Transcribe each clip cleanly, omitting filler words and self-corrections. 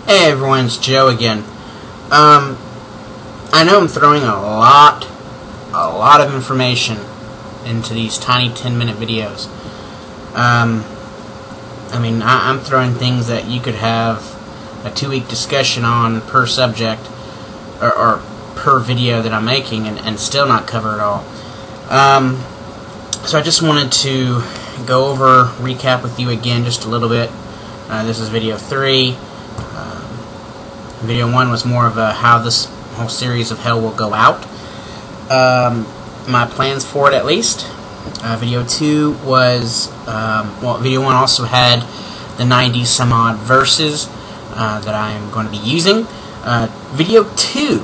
Hey everyone, it's Joe again. I know I'm throwing a lot of information into these tiny 10-minute videos. I mean, I'm throwing things that you could have a 2-week discussion on per subject, or per video that I'm making, and still not cover it all. So I just wanted to go over, recap with you again just a little bit. This is video 3. Video 1 was more of a how this whole series of hell will go out. My plans for it, at least. Video 2 was, well, video 1 also had the 90 some odd verses that I am going to be using. Video 2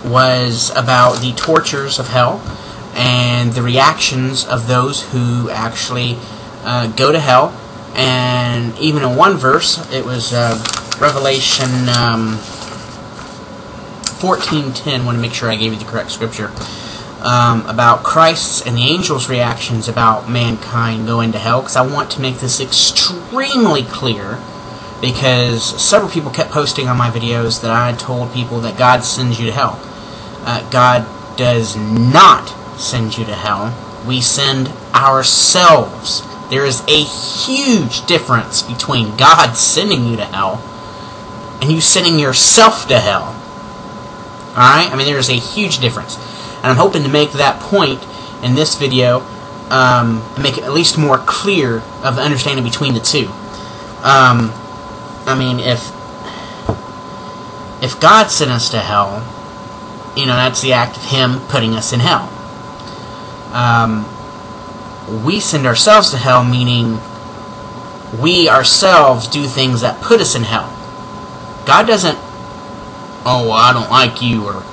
was about the tortures of hell and the reactions of those who actually go to hell. And even in one verse, it was Revelation 14:10. I want to make sure I gave you the correct scripture, about Christ's and the angels' reactions about mankind going to hell, because I want to make this extremely clear, because several people kept posting on my videos that I had told people that God sends you to hell. God does not send you to hell. We send ourselves. There is a huge difference between God sending you to hell and you sending yourself to hell. Alright? I mean, there is a huge difference. And I'm hoping to make that point in this video, and make it at least more clear of the understanding between the two. I mean, if God sent us to hell, you know, that's the act of Him putting us in hell. We send ourselves to hell, meaning we ourselves do things that put us in hell. God doesn't, oh, well, I don't like you, or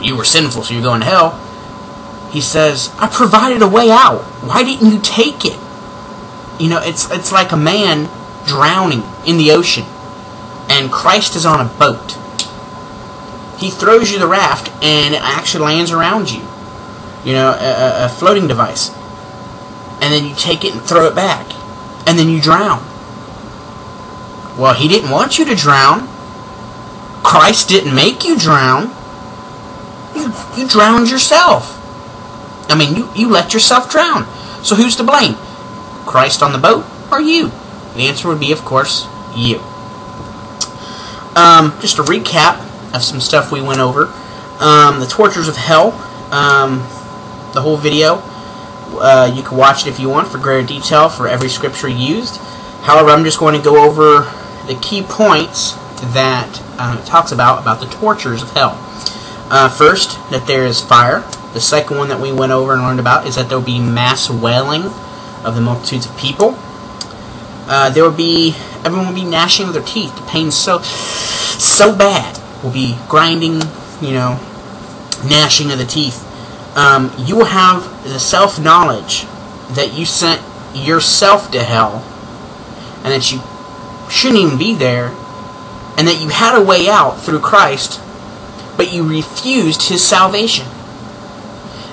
you were sinful, so you're going to hell. He says, I provided a way out. Why didn't you take it? You know, it's like a man drowning in the ocean, and Christ is on a boat. He throws you the raft, and it actually lands around you. You know, a floating device. And then you take it and throw it back. And then you drown. Well, He didn't want you to drown. Christ didn't make you drown. You drowned yourself. I mean, you let yourself drown. So who's to blame? Christ on the boat, or you? The answer would be, of course, you. Just a recap of some stuff we went over. The tortures of hell. The whole video. You can watch it if you want for greater detail for every scripture used. However, I'm just going to go over the key points that it talks about the tortures of hell. First, that there is fire. The second one that we went over and learned about is that there will be mass wailing of the multitudes of people. Everyone will be gnashing of their teeth. The pain's so bad. We'll be grinding, you know, gnashing of the teeth. You will have the self-knowledge that you sent yourself to hell, and that you shouldn't even be there, and that you had a way out through Christ, but you refused His salvation.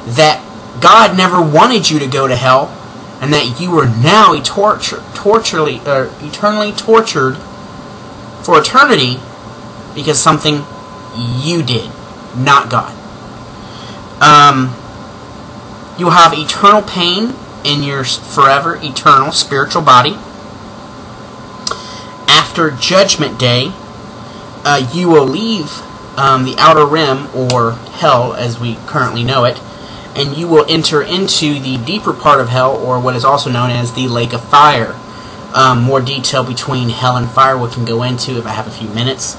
That God never wanted you to go to hell, and that you are now eternally tortured for eternity because something you did, not God. You'll have eternal pain in your forever, eternal, spiritual body. After Judgment Day, you will leave the outer rim, or hell as we currently know it, and you will enter into the deeper part of hell, or what is also known as the lake of fire. More detail between hell and fire we can go into if I have a few minutes.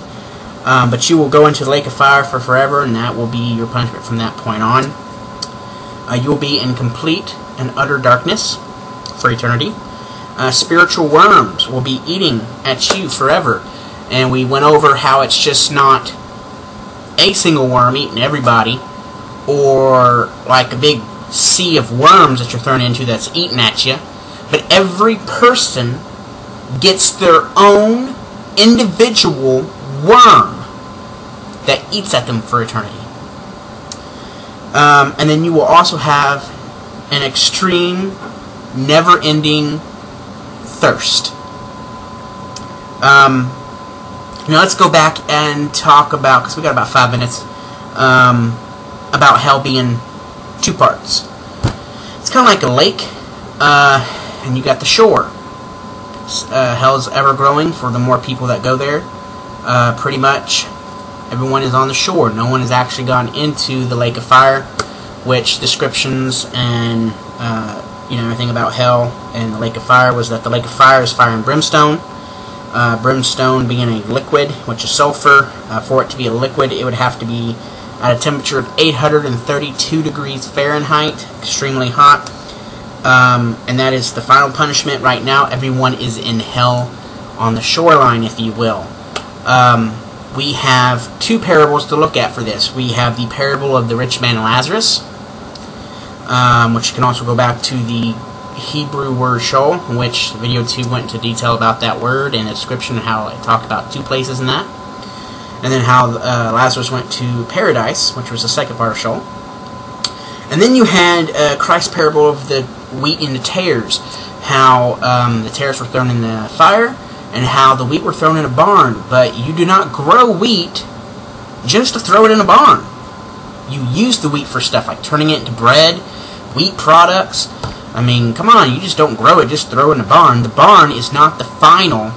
But you will go into the lake of fire for forever, and that will be your punishment from that point on. You will be in complete and utter darkness for eternity. Spiritual worms will be eating at you forever. And we went over how it's just not a single worm eating everybody, or like a big sea of worms that you're thrown into that's eating at you. But every person gets their own individual worm that eats at them for eternity. And then you will also have an extreme, never-ending thirst. Now let's go back and talk about, because we got about 5 minutes, about hell being two parts. It's kind of like a lake, and you got the shore. Hell's ever growing for the more people that go there. Pretty much everyone is on the shore. No one has actually gone into the lake of fire, which descriptions and everything about hell and the lake of fire was that the lake of fire is fire and brimstone. Brimstone being a liquid, which is sulfur. For it to be a liquid, it would have to be at a temperature of 832 degrees Fahrenheit, extremely hot. And that is the final punishment. Right now, everyone is in hell on the shoreline, if you will. We have two parables to look at for this. We have the parable of the rich man and Lazarus, which can also go back to the Hebrew word Sheol, in which video 2 went into detail about that word and a description of how it talked about two places in that. And then how Lazarus went to paradise, which was the second part of Sheol. And then you had Christ's parable of the wheat and the tares, how the tares were thrown in the fire, and how the wheat were thrown in a barn. But you do not grow wheat just to throw it in a barn. You use the wheat for stuff like turning it into bread, wheat products. I mean, come on, you just don't grow it, just throw it in a barn. The barn is not the final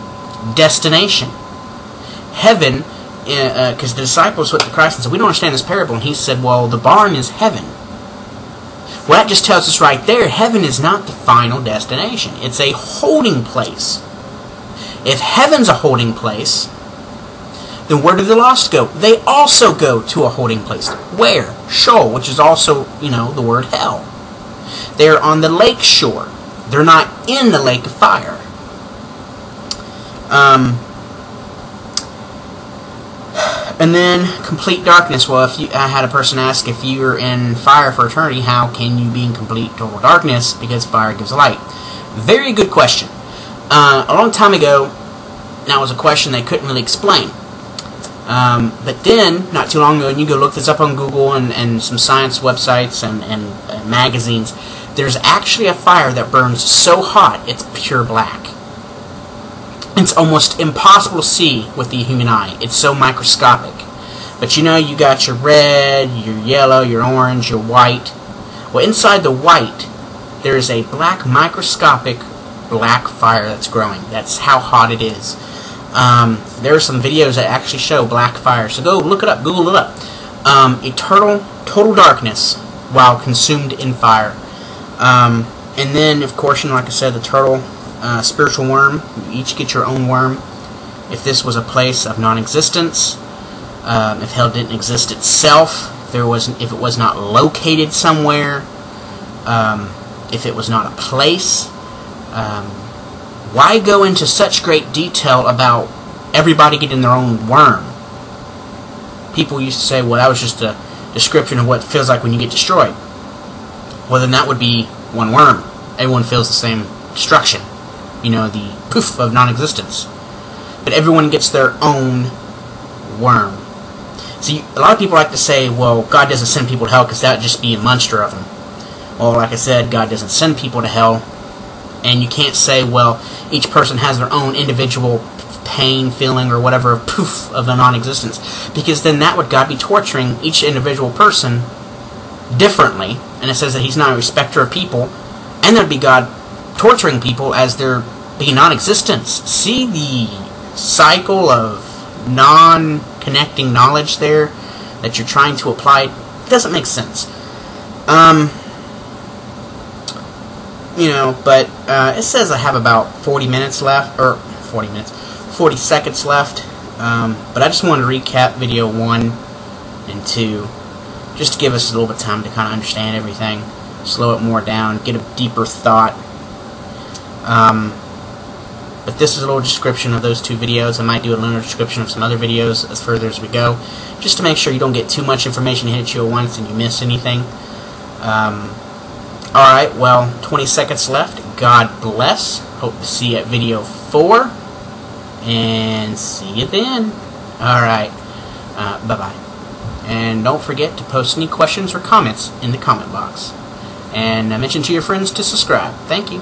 destination. Heaven, because the disciples went to Christ and said, we don't understand this parable. And he said, well, the barn is heaven. Well, that just tells us right there, heaven is not the final destination. It's a holding place. If heaven's a holding place, then where do the lost go? They also go to a holding place. Where? Sheol, which is also, the word hell. They're on the lake shore. They're not in the lake of fire. And then complete darkness. Well, I had a person ask, if you're in fire for eternity, how can you be in complete total darkness? Because fire gives light. Very good question. A long time ago, that was a question they couldn't really explain. But then, not too long ago, and you go look this up on Google and some science websites and magazines, there's actually a fire that burns so hot, it's pure black. It's almost impossible to see with the human eye. It's so microscopic. But you got your red, your yellow, your orange, your white. Well, inside the white, there is a black, microscopic black fire that's growing. That's how hot it is. There are some videos that actually show black fire. So go look it up, Google it up. Eternal, total darkness while consumed in fire. And then, of course, like I said, the turtle, spiritual worm. You each get your own worm. If this was a place of non-existence, if hell didn't exist itself, if it was not located somewhere, if it was not a place, why go into such great detail about everybody getting their own worm? People used to say, well, that was just a description of what it feels like when you get destroyed. Well, then that would be one worm. Everyone feels the same destruction. The poof of non-existence. But everyone gets their own worm. See, a lot of people like to say, well, God doesn't send people to hell because that would just be a monster of them. Well, like I said, God doesn't send people to hell. And you can't say, well, each person has their own individual pain, feeling, or whatever, poof of a non-existence. Because then that would God be torturing each individual person differently. And it says that He's not a respecter of people. And there'd be God torturing people as they're being non-existence. See the cycle of non-connecting knowledge there that you're trying to apply? It doesn't make sense. But it says I have about 40 minutes left, or 40 seconds left. But I just wanted to recap video 1 and 2, just to give us a little bit of time to kind of understand everything, slow it more down, get a deeper thought. But this is a little description of those two videos. I might do a little description of some other videos as further as we go, just to make sure you don't get too much information hit you at once and you miss anything. Alright, well, 20 seconds left. God bless. Hope to see you at video 4. And see you then. Alright, bye-bye. And don't forget to post any questions or comments in the comment box. And mention to your friends to subscribe. Thank you.